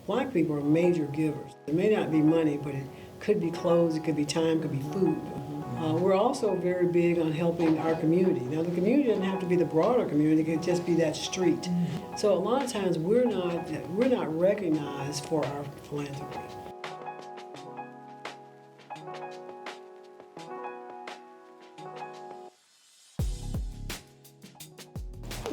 Black people are major givers. It may not be money, but it could be clothes, it could be time, it could be food. We're also very big on helping our community. Now, the community doesn't have to be the broader community; it could just be that street. So a lot of times we're not recognized for our philanthropy.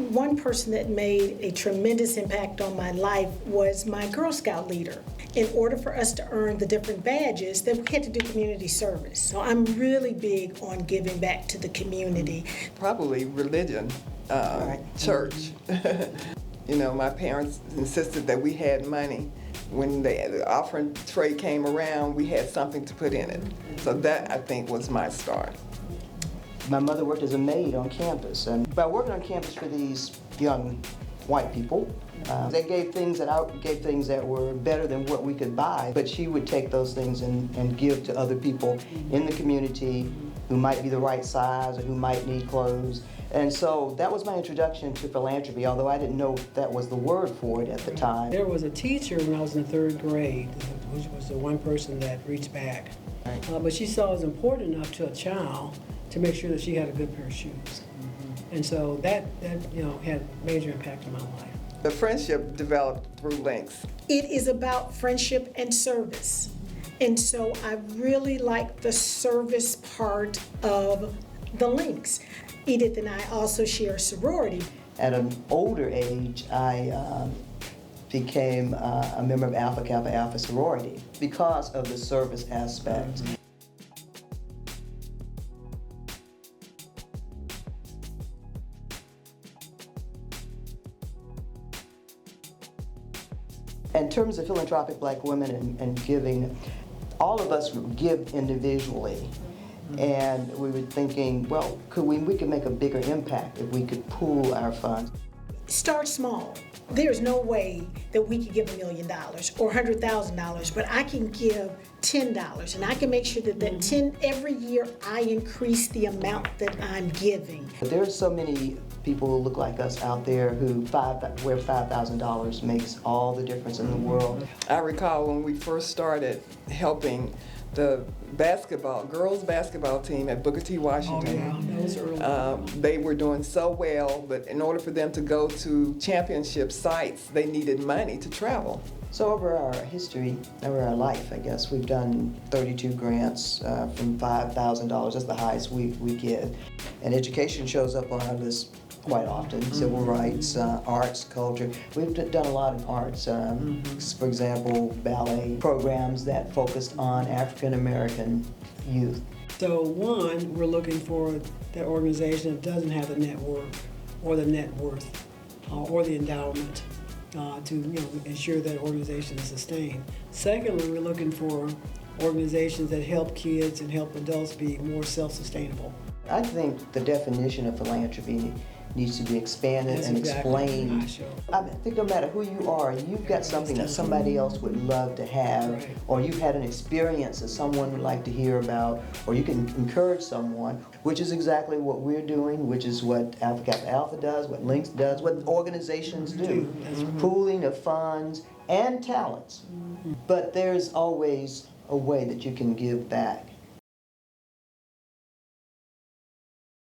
One person that made a tremendous impact on my life was my Girl Scout leader. In order for us to earn the different badges, then we had to do community service. So I'm really big on giving back to the community. Probably religion, church. You know, my parents insisted that we had money. When the offering tray came around, we had something to put in it. So that, I think, was my start. My mother worked as a maid on campus, and by working on campus for these young white people, they gave things that were better than what we could buy, but she would take those things and give to other people in the community who might be the right size or who might need clothes. And so that was my introduction to philanthropy, although I didn't know that was the word for it at the time. There was a teacher when I was in the 3rd grade, which was the one person that reached back. But she saw it was important enough to a child to make sure that she had a good pair of shoes. And so that had major impact on my life. The friendship developed through links. It is about friendship and service. And so I really like the service part of the links. Edith and I also share sorority. At an older age, I became a member of Alpha Kappa Alpha sorority because of the service aspect. In terms of philanthropic black women and giving, all of us give individually. And we were thinking, well, we could make a bigger impact if we could pool our funds. Start small. There's no way that we could give $1 million or $100,000, but I can give $10, and I can make sure that that 10 every year I increase the amount that I'm giving. There are so many people who look like us out there where $5,000 makes all the difference in the world. I recall when we first started helping the girls basketball team at Booker T. Washington. Those early. They were doing so well, but in order for them to go to championship sites, they needed money to travel. So over our history, over our life, I guess, we've done 32 grants from $5,000. That's the highest we give. And education shows up on our list quite often. Civil rights, arts, culture. We've done a lot in arts. For example, ballet programs that focused on African American youth. So one, we're looking for that organization that doesn't have the network or the net worth or the endowment to ensure that organization is sustained. Secondly, we're looking for organizations that help kids and help adults be more self-sustainable. I think the definition of philanthropy needs to be expanded and explained. I think no matter who you are, you've got something that somebody else would love to have, or you've had an experience that someone would like to hear about, or you can encourage someone, which is exactly what we're doing, which is what Alpha Kappa Alpha does, what Links does, what organizations do. Pooling of funds and talents. But there's always a way that you can give back.